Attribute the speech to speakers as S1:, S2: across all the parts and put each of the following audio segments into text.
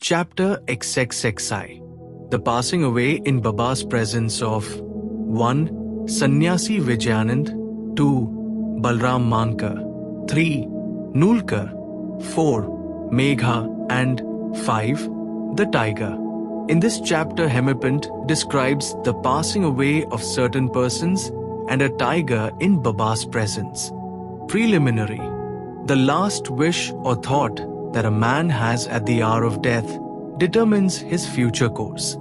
S1: Chapter XXXI. The passing away in Baba's presence of 1. Sannyasi Vijayanand, 2. Balram Mankar, 3. Nulkar, 4. Megha, and 5. The tiger. In this chapter, Hemadpant describes the passing away of certain persons and a tiger in Baba's presence. Preliminary. The last wish or thought that a man has at the hour of death determines his future course.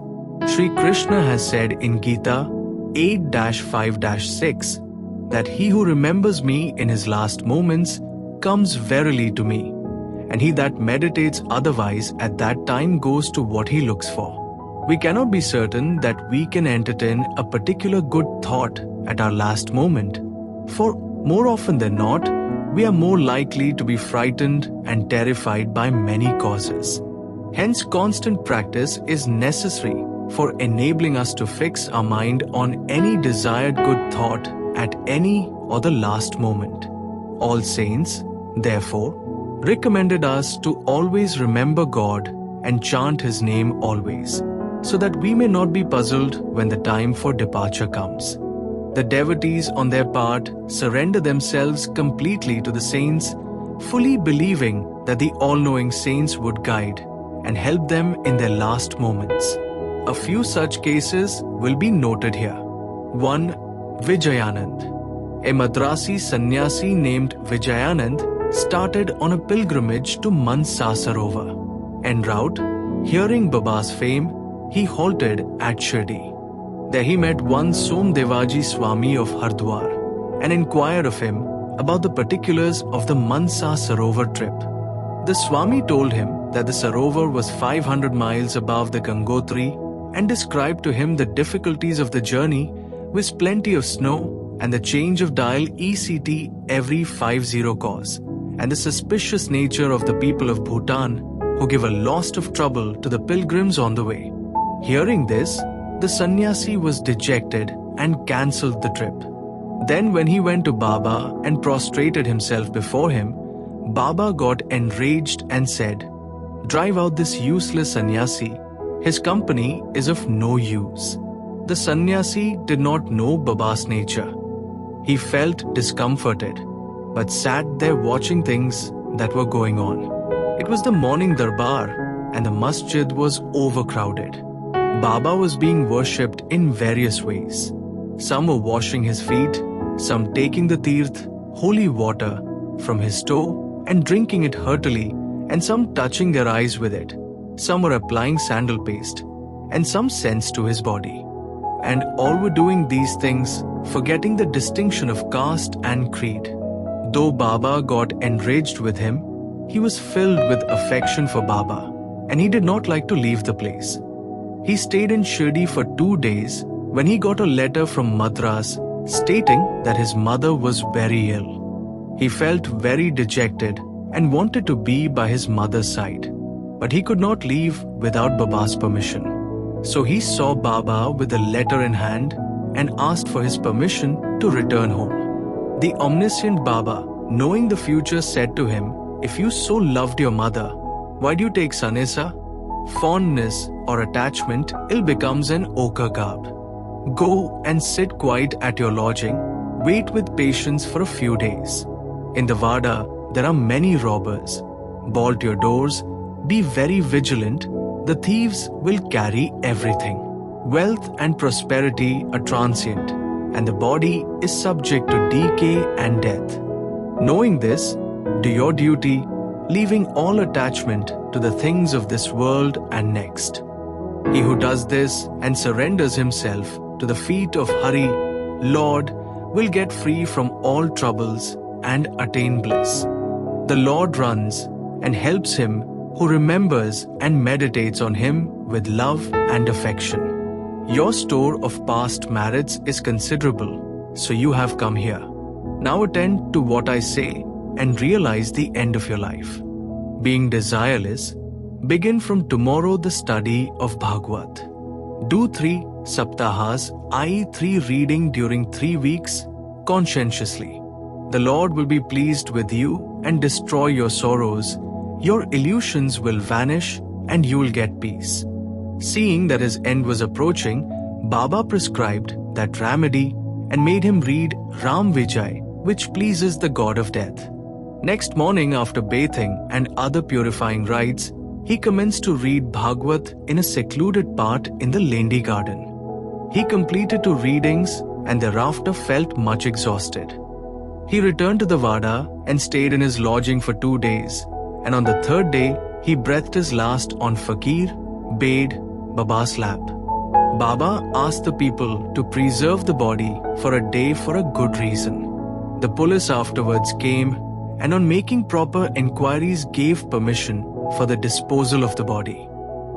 S1: Shri Krishna has said in Gita 8-5-6 that he who remembers me in his last moments comes verily to me, and he that meditates otherwise at that time goes to what he looks for. We cannot be certain that we can entertain a particular good thought at our last moment, for more often than not, we are more likely to be frightened and terrified by many causes. Hence, constant practice is necessary for enabling us to fix our mind on any desired good thought at any or the last moment. All saints, therefore, recommended us to always remember God and chant His name always, so that we may not be puzzled when the time for departure comes. The devotees on their part surrender themselves completely to the saints, fully believing that the all-knowing saints would guide and help them in their last moments. A few such cases will be noted here. 1. Vijayanand. A Madrasi sannyasi named Vijayanand started on a pilgrimage to Mansa Sarovar. En route, hearing Baba's fame, he halted at Shirdi. There he met one Somdevaji Swami of Hardwar and inquired of him about the particulars of the Mansa Sarovar trip. The Swami told him that the Sarovar was 500 miles above the Gangotri and described to him the difficulties of the journey with plenty of snow and the change of dial ECT every 50 cos, and the suspicious nature of the people of Bhutan who give a lot of trouble to the pilgrims on the way. Hearing this, the sannyasi was dejected and cancelled the trip. Then when he went to Baba and prostrated himself before him, Baba got enraged and said, "Drive out this useless sannyasi. His company is of no use." The sannyasi did not know Baba's nature. He felt discomforted, but sat there watching things that were going on. It was the morning darbar and the masjid was overcrowded. Baba was being worshipped in various ways. Some were washing his feet, some taking the tirth, holy water, from his toe and drinking it heartily, and some touching their eyes with it. Some were applying sandal paste, and some scents to his body. And all were doing these things, forgetting the distinction of caste and creed. Though Baba got enraged with him, he was filled with affection for Baba, and he did not like to leave the place. He stayed in Shirdi for 2 days when he got a letter from Madras stating that his mother was very ill. He felt very dejected and wanted to be by his mother's side, but he could not leave without Baba's permission. So he saw Baba with a letter in hand and asked for his permission to return home. The omniscient Baba, knowing the future, said to him, "If you so loved your mother, why do you take sannyasa? Fondness or attachment ill becomes an ochre garb. Go and sit quiet at your lodging, wait with patience for a few days. In the Vada, there are many robbers. Bolt your doors, be very vigilant, the thieves will carry everything. Wealth and prosperity are transient, and the body is subject to decay and death. Knowing this, do your duty, leaving all attachment to the things of this world and next. He who does this and surrenders himself to the feet of Hari, Lord, will get free from all troubles and attain bliss. The Lord runs and helps him who remembers and meditates on him with love and affection. Your store of past merits is considerable, so you have come here. Now attend to what I say and realize the end of your life. Being desireless, begin from tomorrow the study of Bhagavad. Do 3 saptahas, i.e. 3 reading during 3 weeks, conscientiously. The Lord will be pleased with you and destroy your sorrows. Your illusions will vanish and you will get peace. Seeing that his end was approaching, Baba prescribed that remedy and made him read Ram Vijay, which pleases the god of death. Next morning, after bathing and other purifying rites, he commenced to read Bhagavad in a secluded part in the Lendi garden. He completed 2 readings and thereafter felt much exhausted. He returned to the Vada and stayed in his lodging for 2 days, and on the 3rd day, he breathed his last on Fakir, Bade, Baba's lap. Baba asked the people to preserve the body for a day for a good reason. The police afterwards came and on making proper inquiries gave permission for the disposal of the body.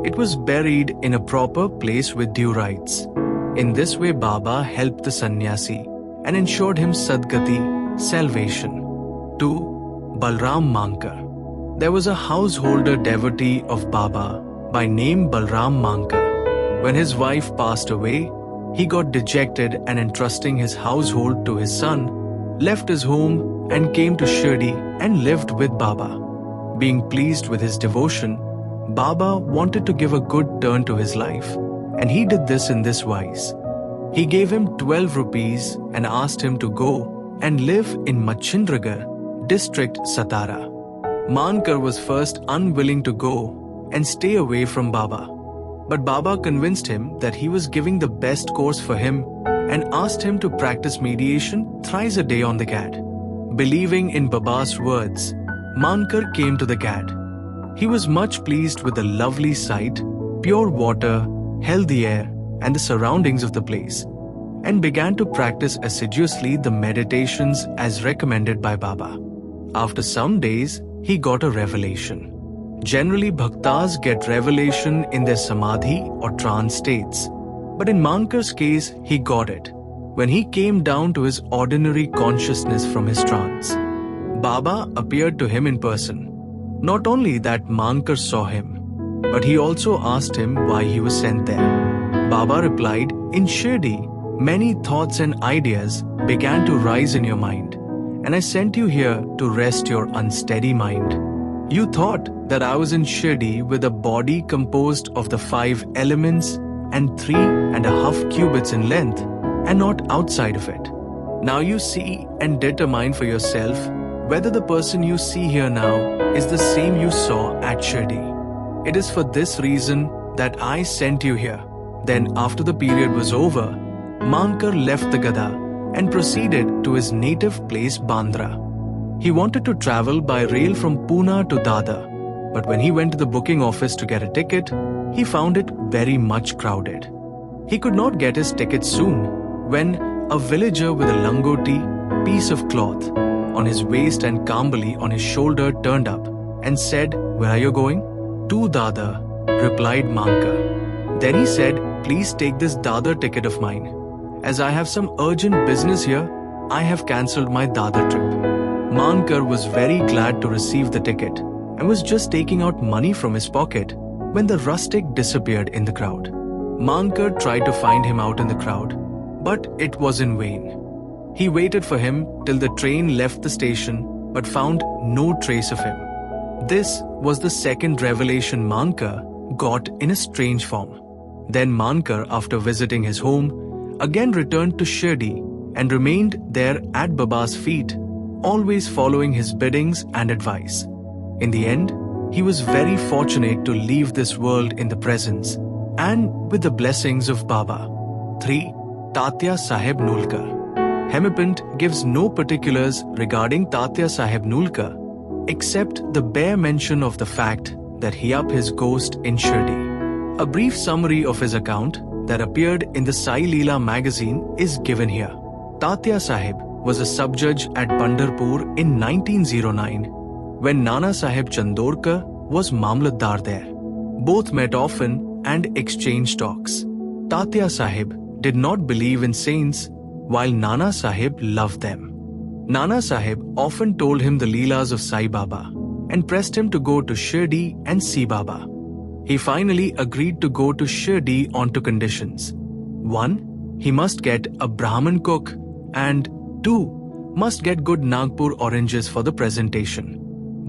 S1: It was buried in a proper place with due rites. In this way, Baba helped the sannyasi and ensured him Sadgati, salvation. 2. Balram Mankar. There was a householder devotee of Baba by name Balram Mankar. When his wife passed away, he got dejected and entrusting his household to his son, left his home and came to Shirdi and lived with Baba. Being pleased with his devotion, Baba wanted to give a good turn to his life, and he did this in this wise. He gave him 12 rupees and asked him to go and live in Machindragar, district Satara. Mankar was first unwilling to go and stay away from Baba. But Baba convinced him that he was giving the best course for him and asked him to practice mediation thrice a day on the Gad. Believing in Baba's words, Mankar came to the Gad. He was much pleased with the lovely sight, pure water, healthy air, and the surroundings of the place, and began to practice assiduously the meditations as recommended by Baba. After some days, he got a revelation. Generally, bhaktas get revelation in their samadhi or trance states, but in Mankar's case, he got it when he came down to his ordinary consciousness from his trance. Baba appeared to him in person. Not only that Mankar saw him, but he also asked him why he was sent there. Baba replied, "In Shirdi, many thoughts and ideas began to rise in your mind, and I sent you here to rest your unsteady mind. You thought that I was in Shirdi with a body composed of the 5 elements and 3.5 cubits in length, and not outside of it. Now you see and determine for yourself whether the person you see here now is the same you saw at Shirdi. It is for this reason that I sent you here." Then after the period was over, Mankar left the Gada and proceeded to his native place Bandra. He wanted to travel by rail from Pune to Dadar, but when he went to the booking office to get a ticket, he found it very much crowded. He could not get his ticket soon when a villager with a langoti, piece of cloth, on his waist and kambali on his shoulder turned up and said, "Where are you going?" "To Dadar," replied Mankar. Then he said, "Please take this Dadar ticket of mine. As I have some urgent business here, I have cancelled my Dadar trip." Mankar was very glad to receive the ticket and was just taking out money from his pocket when the rustic disappeared in the crowd. Mankar tried to find him out in the crowd, but it was in vain. He waited for him till the train left the station but found no trace of him. This was the second revelation Mankar got in a strange form. Then Mankar, after visiting his home, again returned to Shirdi and remained there at Baba's feet, always following his biddings and advice. In the end, he was very fortunate to leave this world in the presence and with the blessings of Baba. 3. Tatya Sahib Nulkar. Hemadpant gives no particulars regarding Tatya Sahib Nulkar except the bare mention of the fact that he up his ghost in Shirdi. A brief summary of his account that appeared in the Sai Leela magazine is given here. Tatya Sahib was a sub-judge at Pandharpur in 1909 when Nana Sahib Chandorkar was Mamlatdar there. Both met often and exchanged talks. Tatya Sahib did not believe in saints while Nana Sahib loved them. Nana Sahib often told him the leelas of Saibaba and pressed him to go to Shirdi and see Baba. He finally agreed to go to Shirdi on 2 conditions. 1. He must get a Brahmin cook, and 2. must get good Nagpur oranges for the presentation.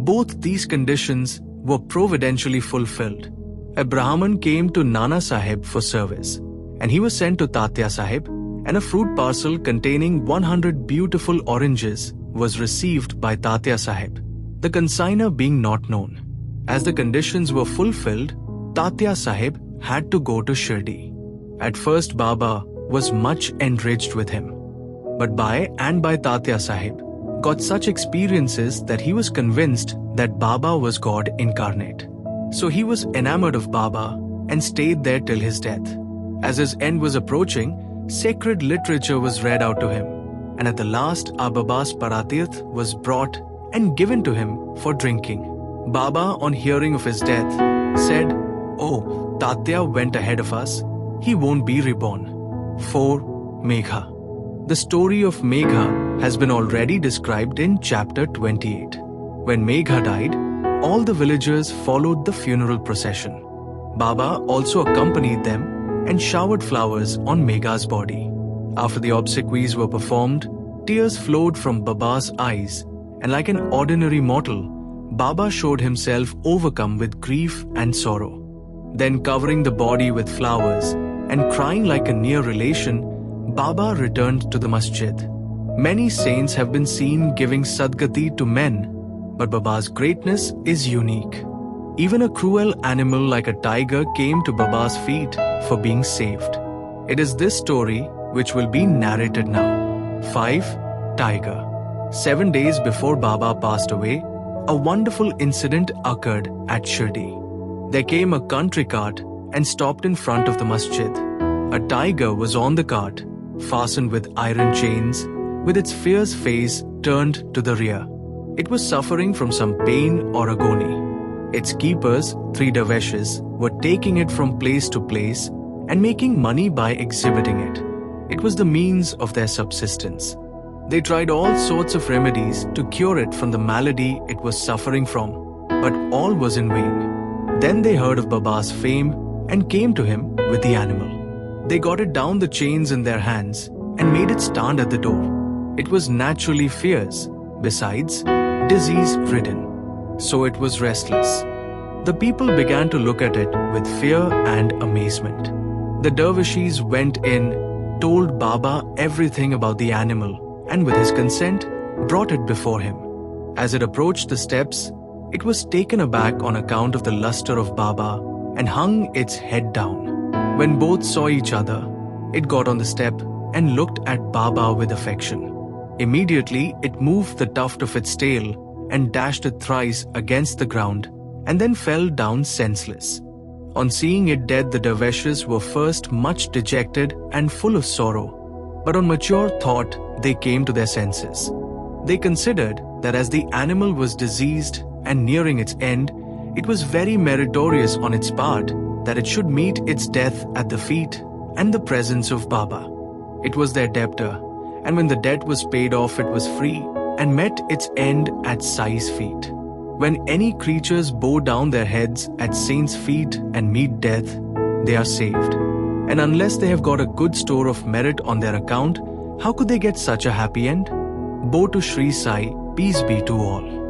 S1: Both these conditions were providentially fulfilled. A Brahman came to Nana Sahib for service, and he was sent to Tatya Sahib, and a fruit parcel containing 100 beautiful oranges was received by Tatya Sahib, the consignor being not known. As the conditions were fulfilled, Tatya Sahib had to go to Shirdi. At first Baba was much enriched with him, but by Tatya Sahib got such experiences that he was convinced that Baba was God incarnate. So he was enamored of Baba and stayed there till his death. As his end was approaching, sacred literature was read out to him, and at the last Baba's Paratirth was brought and given to him for drinking. Baba, on hearing of his death, said, "Oh, Tatya went ahead of us. He won't be reborn." 4. Megha. The story of Megha has been already described in chapter 28. When Megha died, all the villagers followed the funeral procession. Baba also accompanied them and showered flowers on Megha's body. After the obsequies were performed, tears flowed from Baba's eyes, and like an ordinary mortal, Baba showed himself overcome with grief and sorrow. Then, covering the body with flowers and crying like a near relation, Baba returned to the masjid. Many saints have been seen giving sadgati to men, but Baba's greatness is unique. Even a cruel animal like a tiger came to Baba's feet for being saved. It is this story which will be narrated now. 5. Tiger. 7 days before Baba passed away, a wonderful incident occurred at Shirdi. There came a country cart and stopped in front of the masjid. A tiger was on the cart, fastened with iron chains, with its fierce face turned to the rear. It was suffering from some pain or agony. Its keepers, 3 dervishes, were taking it from place to place and making money by exhibiting it. It was the means of their subsistence. They tried all sorts of remedies to cure it from the malady it was suffering from, but all was in vain. Then they heard of Baba's fame and came to him with the animal. They got it down the chains in their hands and made it stand at the door. It was naturally fierce, besides, disease-ridden. So it was restless. The people began to look at it with fear and amazement. The dervishes went in, told Baba everything about the animal, and with his consent, brought it before him. As it approached the steps, it was taken aback on account of the luster of Baba and hung its head down. When both saw each other, it got on the step and looked at Baba with affection. Immediately, it moved the tuft of its tail and dashed it thrice against the ground, and then fell down senseless. On seeing it dead, the dervishes were first much dejected and full of sorrow, but on mature thought, they came to their senses. They considered that as the animal was diseased and nearing its end, it was very meritorious on its part that it should meet its death at the feet and the presence of Baba. It was their debtor, and when the debt was paid off, it was free and met its end at Sai's feet. When any creatures bow down their heads at saints' feet and meet death, they are saved. And unless they have got a good store of merit on their account, how could they get such a happy end? Bow to Shri Sai, peace be to all.